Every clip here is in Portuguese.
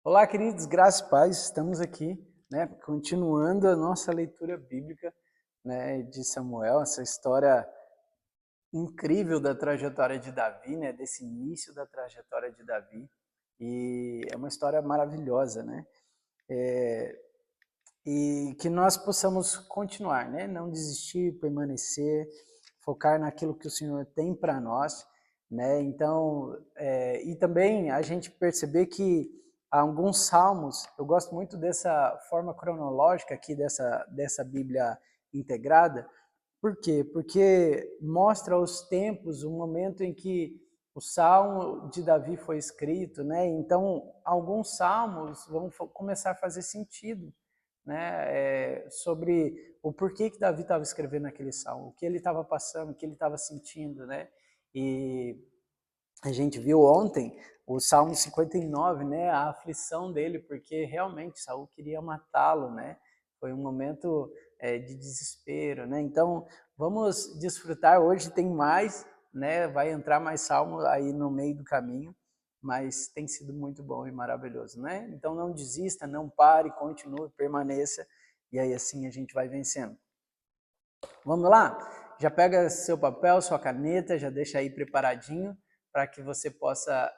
Olá, queridos, graças e paz, estamos aqui, continuando a nossa leitura bíblica, de Samuel, essa história incrível da trajetória de Davi, desse início da trajetória de Davi, e é uma história maravilhosa, e que nós possamos continuar, não desistir, permanecer, focar naquilo que o Senhor tem para nós, Então, e também a gente perceber que alguns salmos, eu gosto muito dessa forma cronológica aqui dessa Bíblia integrada. Por quê? Porque mostra os tempos, o momento em que o Salmo de Davi foi escrito, Então, alguns salmos vão começar a fazer sentido, sobre o porquê que Davi estava escrevendo aquele salmo, o que ele estava passando, o que ele estava sentindo, E a gente viu ontem o Salmo 59, a aflição dele, porque realmente Saul queria matá-lo, Foi um momento de desespero, Então, vamos desfrutar. Hoje tem mais, Vai entrar mais salmo aí no meio do caminho, mas tem sido muito bom e maravilhoso, Então, não desista, não pare, continue, permaneça, e aí assim a gente vai vencendo. Vamos lá? Já pega seu papel, sua caneta, já deixa aí preparadinho para que você possa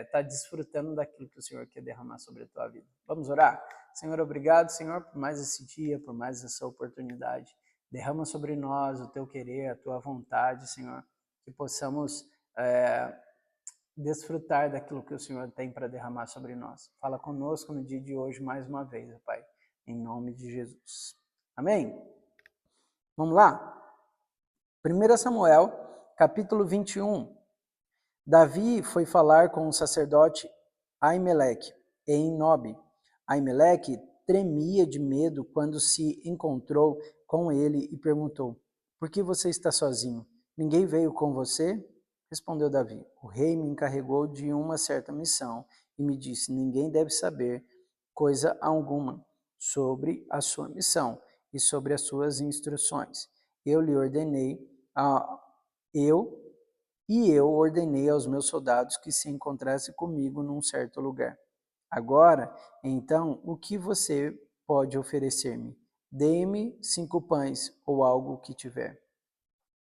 estar desfrutando daquilo que o Senhor quer derramar sobre a tua vida. Vamos orar? Senhor, obrigado, Senhor, por mais esse dia, por mais essa oportunidade. Derrama sobre nós o teu querer, a tua vontade, Senhor, que possamos desfrutar daquilo que o Senhor tem para derramar sobre nós. Fala conosco no dia de hoje mais uma vez, Pai, em nome de Jesus. Amém? Vamos lá? 1 Samuel, capítulo 21. Davi foi falar com o sacerdote Aimeleque em Nobe. Aimeleque tremia de medo quando se encontrou com ele e perguntou: por que você está sozinho? Ninguém veio com você? Respondeu Davi: o rei me encarregou de uma certa missão e me disse: ninguém deve saber coisa alguma sobre a sua missão e sobre as suas instruções. Eu lhe ordenei, eu ordenei aos meus soldados que se encontrassem comigo num certo lugar. Agora, então, o que você pode oferecer-me? Dê-me 5 pães ou algo que tiver.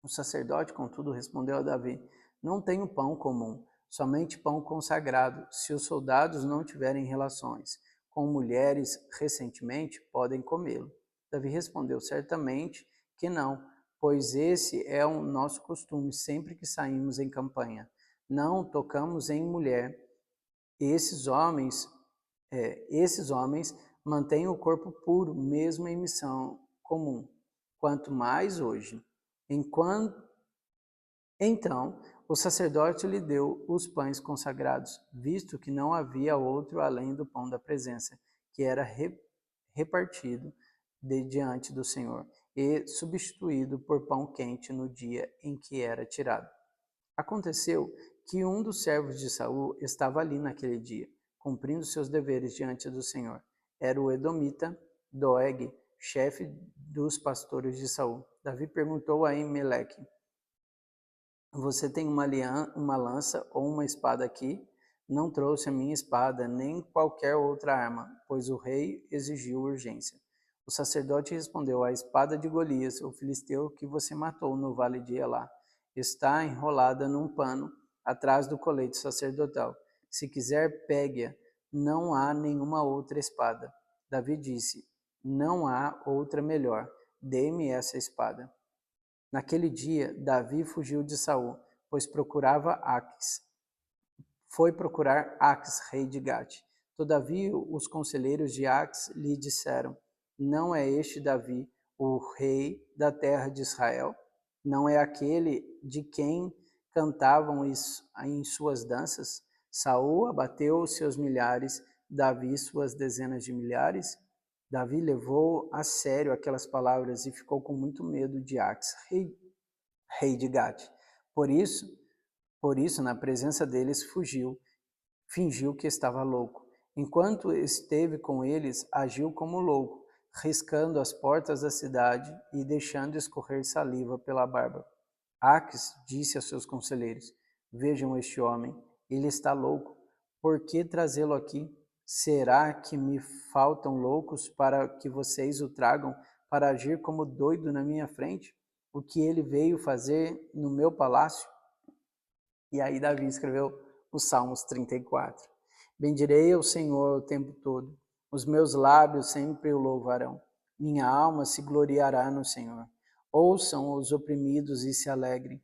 O sacerdote, contudo, respondeu a Davi: não tenho pão comum, somente pão consagrado. Se os soldados não tiverem relações com mulheres recentemente, podem comê-lo. Davi respondeu: certamente que não, pois esse é o nosso costume sempre que saímos em campanha. Não tocamos em mulher. Esses homens, esses homens mantêm o corpo puro, mesmo em missão comum, quanto mais hoje. Então, o sacerdote lhe deu os pães consagrados, visto que não havia outro além do pão da presença, que era repartido diante do Senhor, e substituído por pão quente no dia em que era tirado. Aconteceu que um dos servos de Saul estava ali naquele dia, cumprindo seus deveres diante do Senhor. Era o edomita Doeg, chefe dos pastores de Saul. Davi perguntou a Aimeleque: você tem uma lança ou uma espada aqui? Não trouxe a minha espada, nem qualquer outra arma, pois o rei exigiu urgência. O sacerdote respondeu: a espada de Golias, o filisteu que você matou no vale de Elá, está enrolada num pano atrás do colete sacerdotal. Se quiser, pegue-a. Não há nenhuma outra espada. Davi disse: não há outra melhor. Dê-me essa espada. Naquele dia, Davi fugiu de Saul, pois procurava Aques. Foi procurar Aques, rei de Gate. Todavia, os conselheiros de Aques lhe disseram: não é este Davi, o rei da terra de Israel? Não é aquele de quem cantavam em suas danças? Saul abateu seus milhares, Davi suas dezenas de milhares? Davi levou a sério aquelas palavras e ficou com muito medo de Aques, rei de Gate. Por isso, na presença deles, fingiu que estava louco. Enquanto esteve com eles, agiu como louco, riscando as portas da cidade e deixando escorrer saliva pela barba. Aques disse a seus conselheiros: vejam este homem, ele está louco. Por que trazê-lo aqui? Será que me faltam loucos para que vocês o tragam para agir como doido na minha frente? O que ele veio fazer no meu palácio? E aí Davi escreveu os Salmos 34. Bendirei ao Senhor o tempo todo. Os meus lábios sempre o louvarão. Minha alma se gloriará no Senhor. Ouçam os oprimidos e se alegrem.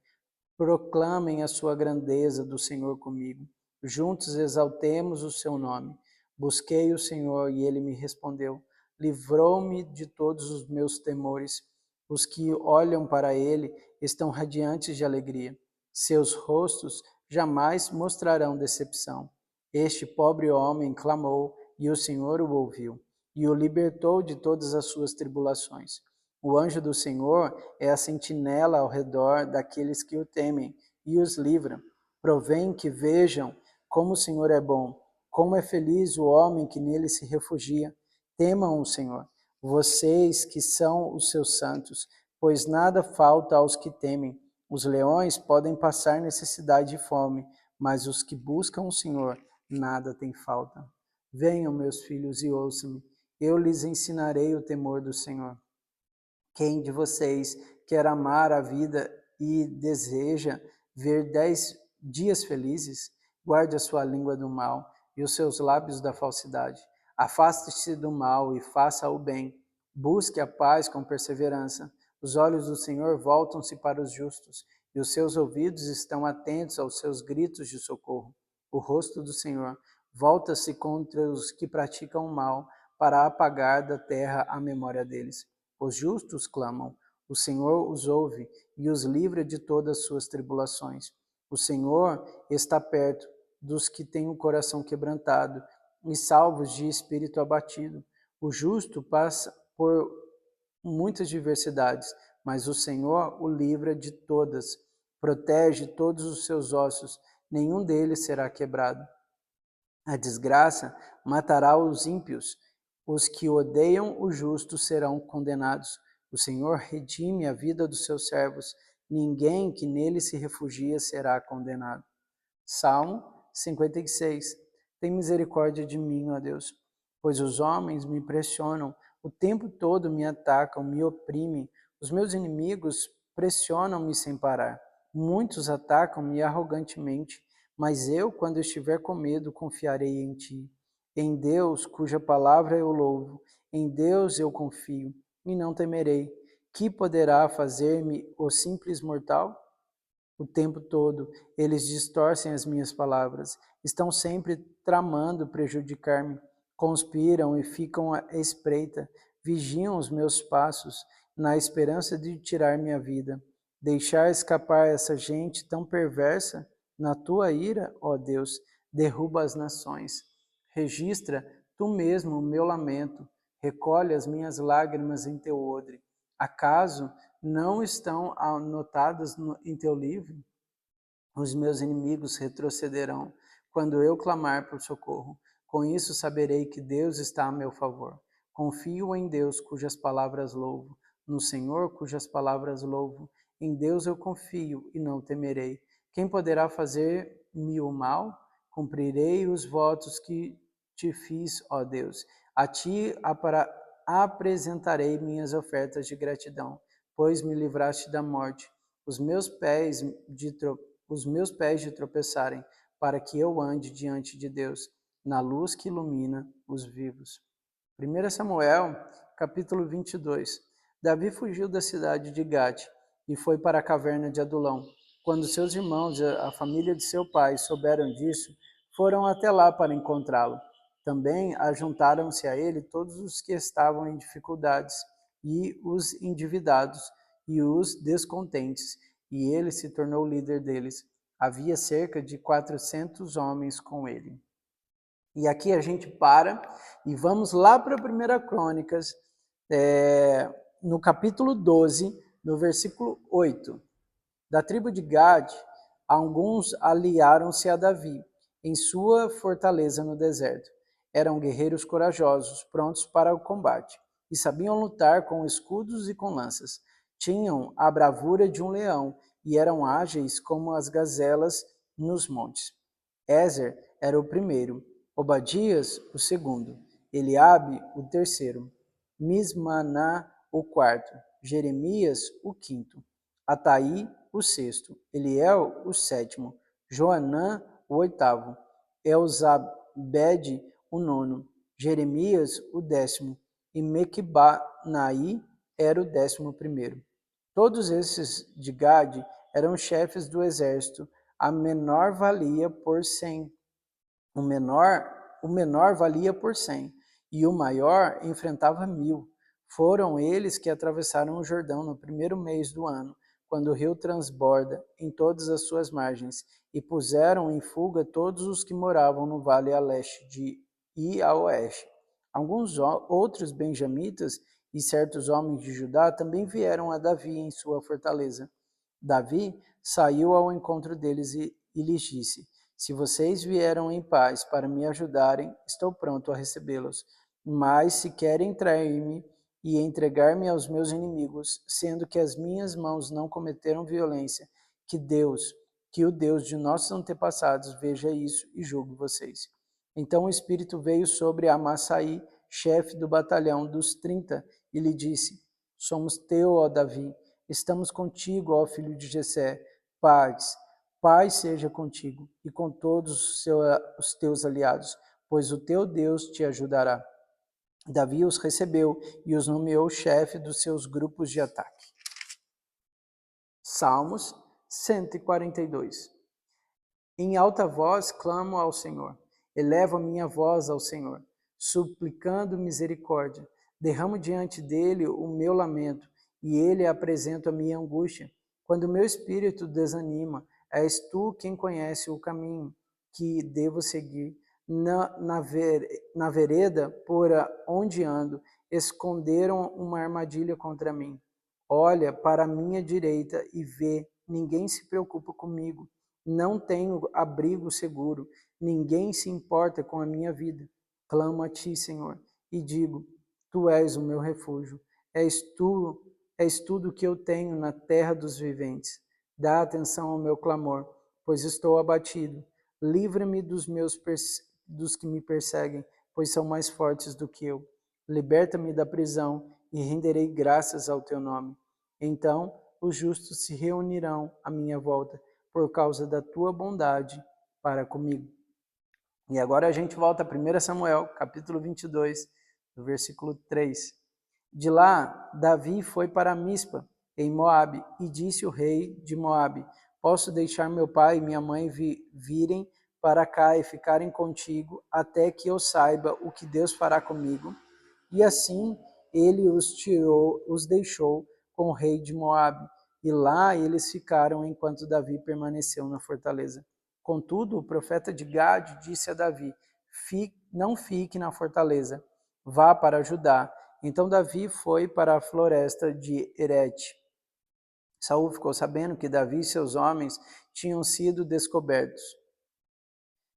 Proclamem a sua grandeza do Senhor comigo. Juntos exaltemos o seu nome. Busquei o Senhor e ele me respondeu. Livrou-me de todos os meus temores. Os que olham para ele estão radiantes de alegria. Seus rostos jamais mostrarão decepção. Este pobre homem clamou e o Senhor o ouviu e o libertou de todas as suas tribulações. O anjo do Senhor é a sentinela ao redor daqueles que o temem e os livra. Provém que vejam como o Senhor é bom, como é feliz o homem que nele se refugia. Temam o Senhor, vocês que são os seus santos, pois nada falta aos que temem. Os leões podem passar necessidade e fome, mas os que buscam o Senhor, nada tem falta. Venham, meus filhos, e ouçam-me. Eu lhes ensinarei o temor do Senhor. Quem de vocês quer amar a vida e deseja ver 10 dias felizes? Guarde a sua língua do mal e os seus lábios da falsidade. Afaste-se do mal e faça o bem. Busque a paz com perseverança. Os olhos do Senhor voltam-se para os justos e os seus ouvidos estão atentos aos seus gritos de socorro. O rosto do Senhor volta-se contra os que praticam o mal para apagar da terra a memória deles. Os justos clamam, o Senhor os ouve e os livra de todas as suas tribulações. O Senhor está perto dos que têm o coração quebrantado e salvos de espírito abatido. O justo passa por muitas diversidades, mas o Senhor o livra de todas, protege todos os seus ossos, nenhum deles será quebrado. A desgraça matará os ímpios, os que odeiam o justo serão condenados. O Senhor redime a vida dos seus servos, ninguém que nele se refugia será condenado. Salmo 56. Tem misericórdia de mim, ó Deus, pois os homens me pressionam, o tempo todo me atacam, me oprimem, os meus inimigos pressionam-me sem parar. Muitos atacam-me arrogantemente, mas eu, quando estiver com medo, confiarei em ti. Em Deus, cuja palavra eu louvo, em Deus eu confio, e não temerei. Que poderá fazer-me o simples mortal? O tempo todo eles distorcem as minhas palavras, estão sempre tramando prejudicar-me, conspiram e ficam à espreita, vigiam os meus passos, na esperança de tirar minha vida. Deixar escapar essa gente tão perversa? Na tua ira, ó Deus, derruba as nações. Registra tu mesmo o meu lamento, recolhe as minhas lágrimas em teu odre. Acaso não estão anotadas em teu livro? Os meus inimigos retrocederão quando eu clamar por socorro. Com isso saberei que Deus está a meu favor. Confio em Deus, cujas palavras louvo, no Senhor, cujas palavras louvo. Em Deus eu confio e não temerei. Quem poderá fazer-me o mal? Cumprirei os votos que te fiz, ó Deus. A ti apresentarei minhas ofertas de gratidão, pois me livraste da morte. Os meus pés de tropeçarem, para que eu ande diante de Deus, na luz que ilumina os vivos. 1 Samuel, capítulo 22. Davi fugiu da cidade de Gate e foi para a caverna de Adulão. Quando seus irmãos e a família de seu pai souberam disso, foram até lá para encontrá-lo. Também ajuntaram-se a ele todos os que estavam em dificuldades, e os endividados, e os descontentes, e ele se tornou líder deles. Havia cerca de 400 homens com ele. E aqui a gente para e vamos lá para 1 Crônicas, no capítulo 12, no versículo 8. Da tribo de Gad, alguns aliaram-se a Davi, em sua fortaleza no deserto. Eram guerreiros corajosos, prontos para o combate, e sabiam lutar com escudos e com lanças. Tinham a bravura de um leão e eram ágeis como as gazelas nos montes. Ézer era o primeiro, Obadias, o segundo, Eliabe, o terceiro, Mismaná, o quarto, Jeremias, o quinto, Ataí, o sexto, Eliel, o sétimo, Joanã, o oitavo, Elzabede, o nono, Jeremias, o décimo, e Mequibanaí era o 11º. Todos esses de Gade eram chefes do exército, a menor valia por 100. O menor valia por 100, e o maior enfrentava 1000. Foram eles que atravessaram o Jordão no primeiro mês do ano, quando o rio transborda em todas as suas margens, e puseram em fuga todos os que moravam no vale a leste e a oeste. Alguns outros benjamitas e certos homens de Judá também vieram a Davi em sua fortaleza. Davi saiu ao encontro deles e lhes disse: se vocês vieram em paz para me ajudarem, estou pronto a recebê-los. Mas se querem trair-me e entregar-me aos meus inimigos, sendo que as minhas mãos não cometeram violência, que o Deus de nossos antepassados veja isso e julgue vocês. Então o Espírito veio sobre Amassaí, chefe do batalhão dos 30, e lhe disse: somos teu, ó Davi, estamos contigo, ó filho de Jessé. Paz seja contigo e com todos os teus aliados, pois o teu Deus te ajudará. Davi os recebeu e os nomeou chefe dos seus grupos de ataque. Salmos 142. Em alta voz clamo ao Senhor, elevo a minha voz ao Senhor, suplicando misericórdia. Derramo diante dele o meu lamento, e ele apresenta a minha angústia. Quando o meu espírito desanima, és tu quem conhece o caminho que devo seguir. Na vereda por onde ando, esconderam uma armadilha contra mim. Olha para a minha direita e vê, ninguém se preocupa comigo. Não tenho abrigo seguro, ninguém se importa com a minha vida. Clamo a ti, Senhor, e digo: tu és o meu refúgio, és tudo que eu tenho na terra dos viventes. Dá atenção ao meu clamor, pois estou abatido. Livra-me dos que me perseguem, pois são mais fortes do que eu. Liberta-me da prisão e renderei graças ao teu nome. Então os justos se reunirão à minha volta, por causa da tua bondade para comigo. E agora a gente volta a 1 Samuel, capítulo 22, do versículo 3. De lá, Davi foi para Mispa, em Moabe, e disse o rei de Moabe: posso deixar meu pai e minha mãe virem para cá e ficarem contigo, até que eu saiba o que Deus fará comigo? E assim ele os deixou com o rei de Moabe, e lá eles ficaram enquanto Davi permaneceu na fortaleza. Contudo, o profeta de Gade disse a Davi: não fique na fortaleza, vá para Judá. Então Davi foi para a floresta de Herete. Saul ficou sabendo que Davi e seus homens tinham sido descobertos.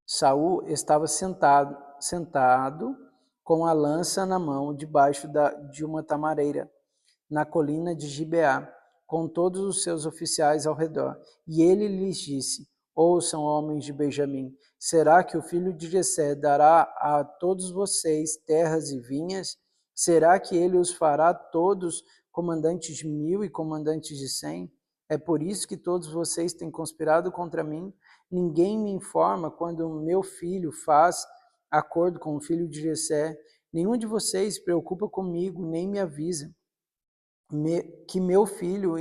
Saul estava sentado com a lança na mão debaixo de uma tamareira, na colina de Gibeá, com todos os seus oficiais ao redor. E ele lhes disse: ouçam, homens de Benjamim, será que o filho de Jessé dará a todos vocês terras e vinhas? Será que ele os fará todos comandantes de 1000 e comandantes de 100? É por isso que todos vocês têm conspirado contra mim? Ninguém me informa quando o meu filho faz acordo com o filho de Jessé. Nenhum de vocês se preocupa comigo, nem me avisa que meu filho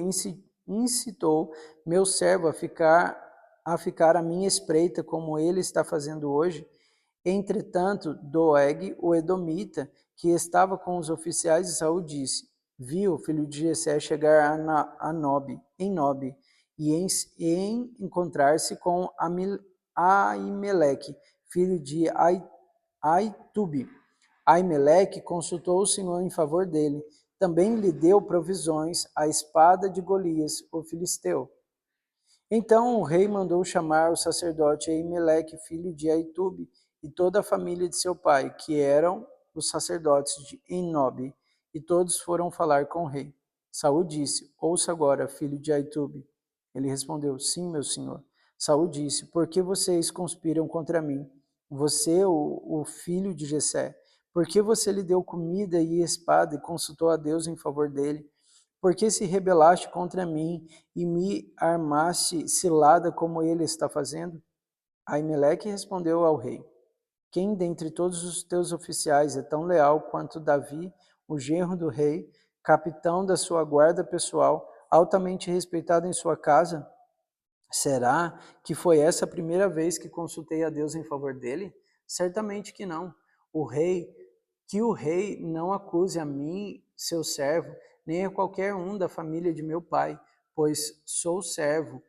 incitou meu servo a ficar à minha espreita, como ele está fazendo hoje. Entretanto, Doeg, o edomita, que estava com os oficiais de Saul, disse: viu o filho de Jessé chegar em Nob, e encontrar-se com Aimeleque, filho de Aitube. Aimeleque consultou o Senhor em favor dele. Também lhe deu provisões, a espada de Golias, o filisteu. Então o rei mandou chamar o sacerdote Aimeleque, filho de Aitube, e toda a família de seu pai, que eram os sacerdotes de Enob, e todos foram falar com o rei. Saul disse: ouça agora, filho de Aitube. Ele respondeu: sim, meu senhor. Saul disse: por que vocês conspiram contra mim? você, o filho de Jessé? Por que você lhe deu comida e espada e consultou a Deus em favor dele? Por que se rebelaste contra mim e me armaste cilada como ele está fazendo? Aimeleque respondeu ao rei: quem dentre todos os teus oficiais é tão leal quanto Davi, o genro do rei, capitão da sua guarda pessoal, altamente respeitado em sua casa? Será que foi essa a primeira vez que consultei a Deus em favor dele? Certamente que não. Que o rei não acuse a mim, seu servo, nem a qualquer um da família de meu pai, pois sou servo,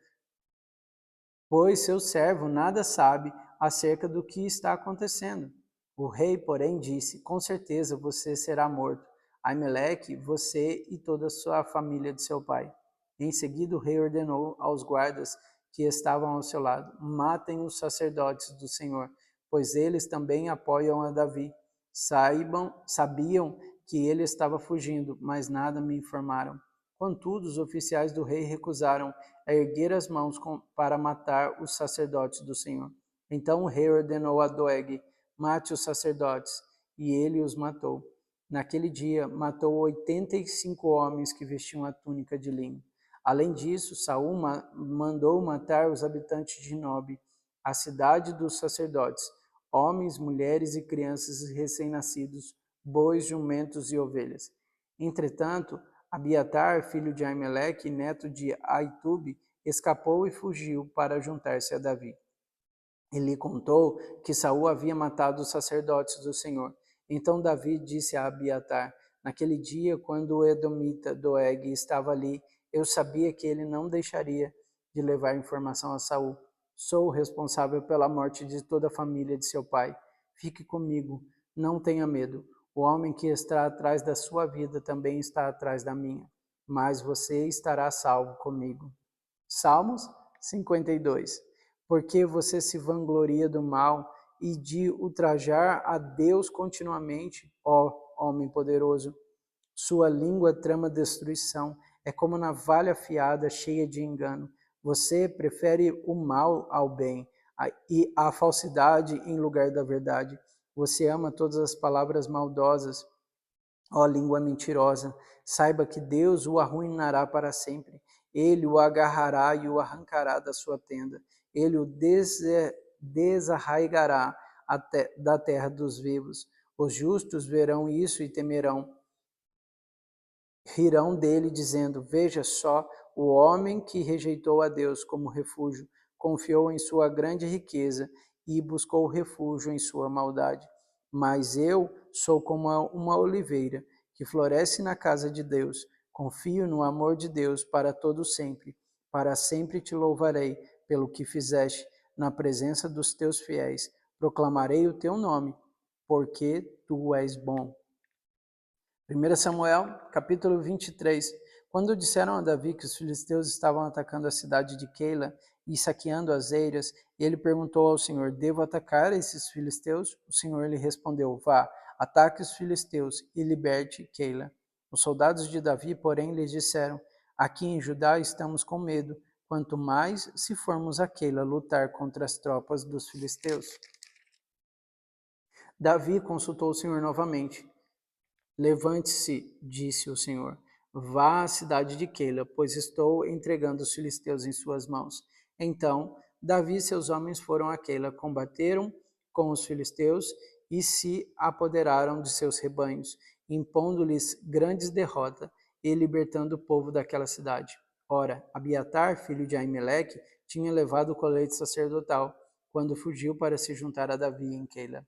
pois seu servo nada sabe acerca do que está acontecendo. O rei, porém, disse: com certeza você será morto, Aimeleque, você e toda a sua família de seu pai. Em seguida, o rei ordenou aos guardas que estavam ao seu lado: matem os sacerdotes do Senhor, pois eles também apoiam a Davi. Sabiam que ele estava fugindo, mas nada me informaram. Contudo, os oficiais do rei recusaram a erguer as mãos para matar os sacerdotes do Senhor. Então o rei ordenou a Doeg: mate os sacerdotes, e ele os matou. Naquele dia, matou 85 homens que vestiam a túnica de linho. Além disso, Saul mandou matar os habitantes de Nob, a cidade dos sacerdotes, homens, mulheres e crianças recém-nascidos, bois, jumentos e ovelhas. Entretanto, Abiatar, filho de Aimeleque, neto de Aitube, escapou e fugiu para juntar-se a Davi. Ele contou que Saul havia matado os sacerdotes do Senhor. Então Davi disse a Abiatar: naquele dia, quando o edomita Doeg estava ali, eu sabia que ele não deixaria de levar informação a Saul. Sou o responsável pela morte de toda a família de seu pai. Fique comigo, não tenha medo. O homem que está atrás da sua vida também está atrás da minha, mas você estará salvo comigo. Salmos 52. Porque você se vangloria do mal e de ultrajar a Deus continuamente, ó homem poderoso. Sua língua trama destruição, é como navalha afiada, cheia de engano. Você prefere o mal ao bem e a falsidade em lugar da verdade. Você ama todas as palavras maldosas, ó língua mentirosa. Saiba que Deus o arruinará para sempre. Ele o agarrará e o arrancará da sua tenda. Ele o desarraigará da terra dos vivos. Os justos verão isso e temerão. Rirão dele, dizendo: veja só, o homem que rejeitou a Deus como refúgio, confiou em sua grande riqueza e buscou refúgio em sua maldade. Mas eu sou como uma oliveira que floresce na casa de Deus. Confio no amor de Deus para todo sempre. Para sempre te louvarei pelo que fizeste na presença dos teus fiéis. Proclamarei o teu nome, porque tu és bom. 1 Samuel, capítulo 23. Quando disseram a Davi que os filisteus estavam atacando a cidade de Keila e saqueando as eiras, ele perguntou ao Senhor: devo atacar esses filisteus? O Senhor lhe respondeu: vá, ataque os filisteus e liberte Keila. Os soldados de Davi, porém, lhes disseram: aqui em Judá estamos com medo, quanto mais se formos a Keila lutar contra as tropas dos filisteus. Davi consultou o Senhor novamente. Levante-se, disse o Senhor, vá à cidade de Keila, pois estou entregando os filisteus em suas mãos. Então, Davi e seus homens foram a Keila, combateram com os filisteus e se apoderaram de seus rebanhos, impondo-lhes grandes derrotas e libertando o povo daquela cidade. Ora, Abiatar, filho de Aimeleque, tinha levado o colete sacerdotal, quando fugiu para se juntar a Davi em Keila.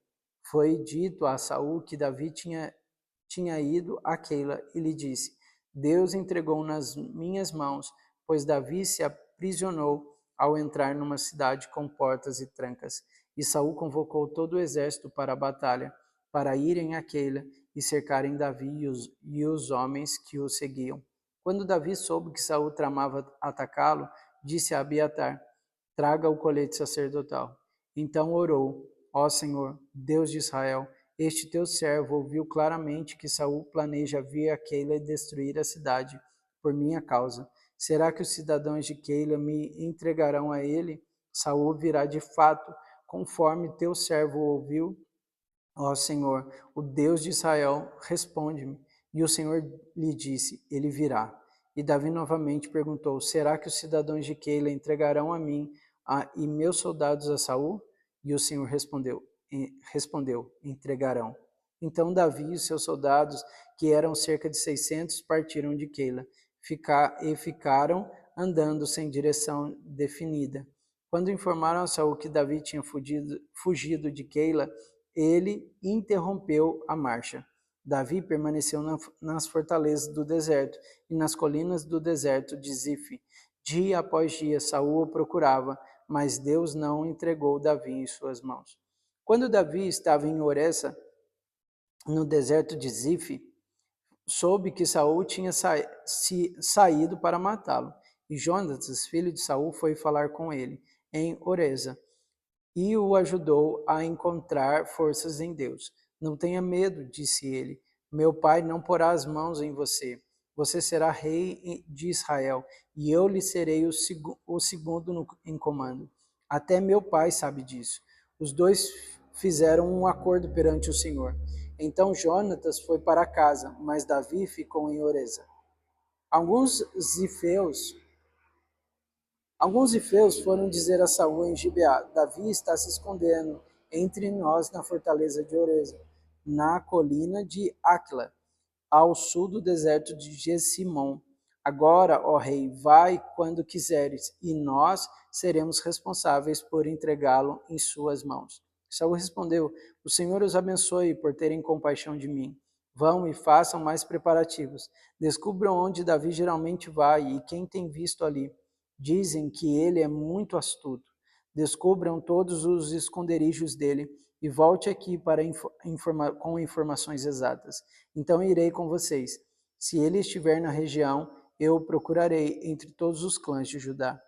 Foi dito a Saul que Davi tinha ido a Keila e lhe disse: Deus entregou nas minhas mãos, pois Davi se aprisionou ao entrar numa cidade com portas e trancas. E Saul convocou todo o exército para a batalha, para irem a Keila e cercarem Davi e os homens que o seguiam. Quando Davi soube que Saul tramava atacá-lo, disse a Abiatar: traga o colete sacerdotal. Então orou: ó Senhor, Deus de Israel, este teu servo ouviu claramente que Saul planeja vir a Keila e destruir a cidade por minha causa. Será que os cidadãos de Keila me entregarão a ele? Saul virá de fato conforme teu servo ouviu, ó Senhor, o Deus de Israel, responde-me. E o Senhor lhe disse, ele virá. E Davi novamente perguntou, será que os cidadãos de Keila entregarão a mim e meus soldados a Saul? E o Senhor respondeu, entregarão. Então Davi e os seus soldados, que eram cerca de 600, partiram de Keila e ficaram andando sem direção definida. Quando informaram a Saul que Davi tinha fugido de Keila, ele interrompeu a marcha. Davi permaneceu nas fortalezas do deserto e nas colinas do deserto de Zif. Dia após dia, Saul o procurava, mas Deus não entregou Davi em suas mãos. Quando Davi estava em Oressa, no deserto de Zif, soube que Saul tinha saído para matá-lo. E Jonatas, filho de Saul, foi falar com ele em Oreza e o ajudou a encontrar forças em Deus. Não tenha medo, disse ele. Meu pai não porá as mãos em você. Você será rei de Israel, e eu lhe serei o segundo em comando. Até meu pai sabe disso. Os dois fizeram um acordo perante o Senhor. Então Jonatas foi para casa, mas Davi ficou em Oreza. Alguns zifeus foram dizer a Saul em Gibeá, Davi está se escondendo entre nós na fortaleza de Oreza, na colina de Áquila, ao sul do deserto de Gessimon. Agora, ó rei, vai quando quiseres, e nós seremos responsáveis por entregá-lo em suas mãos. Saul respondeu, o Senhor os abençoe por terem compaixão de mim. Vão e façam mais preparativos. Descubram onde Davi geralmente vai e quem tem visto ali. Dizem que ele é muito astuto. Descubram todos os esconderijos dele e volte aqui para com informações exatas. Então irei com vocês. Se ele estiver na região, eu o procurarei entre todos os clãs de Judá.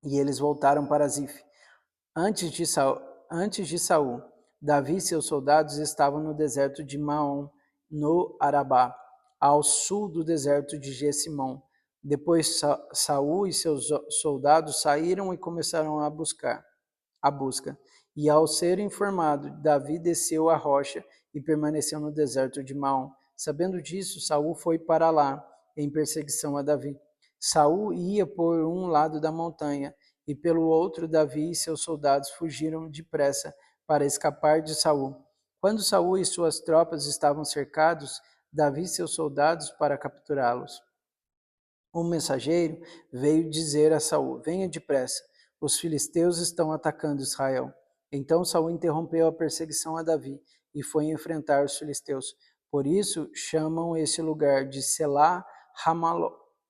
E eles voltaram para Zif. Antes de Saul, Davi e seus soldados estavam no deserto de Maom, no Arabá, ao sul do deserto de Gessimon. Depois Saul e seus soldados saíram e começaram a busca. E ao ser informado, Davi desceu a rocha e permaneceu no deserto de Maom. Sabendo disso, Saul foi para lá, em perseguição a Davi. Saul ia por um lado da montanha, e pelo outro Davi e seus soldados fugiram depressa para escapar de Saul. Quando Saul e suas tropas estavam cercados, Davi e seus soldados para capturá-los. Um mensageiro veio dizer a Saul, venha depressa, os filisteus estão atacando Israel. Então Saul interrompeu a perseguição a Davi e foi enfrentar os filisteus. Por isso chamam esse lugar de Selá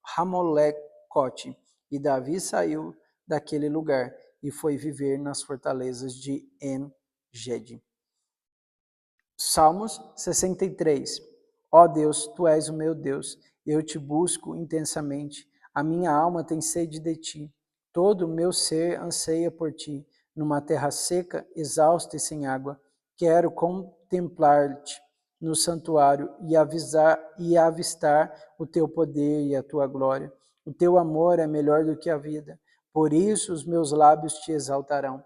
Ramolecote. E Davi saiu daquele lugar e foi viver nas fortalezas de En-Gedi. Salmos 63. Ó Deus, Tu és o meu Deus, eu te busco intensamente, a minha alma tem sede de Ti, todo o meu ser anseia por Ti, numa terra seca, exausta e sem água. Quero contemplar-te no santuário e avistar o Teu poder e a Tua glória. O Teu amor é melhor do que a vida, por isso os meus lábios Te exaltarão.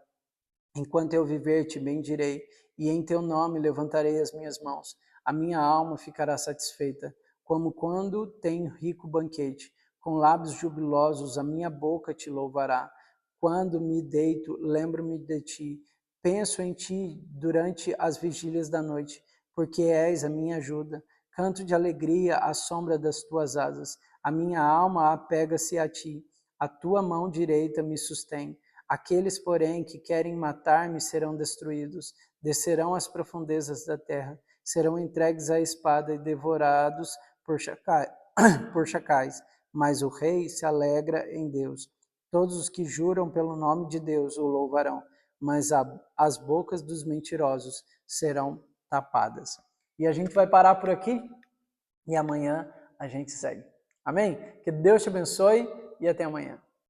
Enquanto eu viver, Te bendirei, e em Teu nome levantarei as minhas mãos. A minha alma ficará satisfeita, como quando tem rico banquete. Com lábios jubilosos a minha boca Te louvará. Quando me deito, lembro-me de Ti. Penso em Ti durante as vigílias da noite, porque és a minha ajuda. Canto de alegria à sombra das Tuas asas. A minha alma apega-se a Ti. A Tua mão direita me sustém. Aqueles, porém, que querem matar-me serão destruídos, descerão às profundezas da terra, serão entregues à espada e devorados por chacais. Mas o rei se alegra em Deus. Todos os que juram pelo nome de Deus o louvarão, mas as bocas dos mentirosos serão tapadas. E a gente vai parar por aqui e amanhã a gente segue. Amém? Que Deus te abençoe e até amanhã.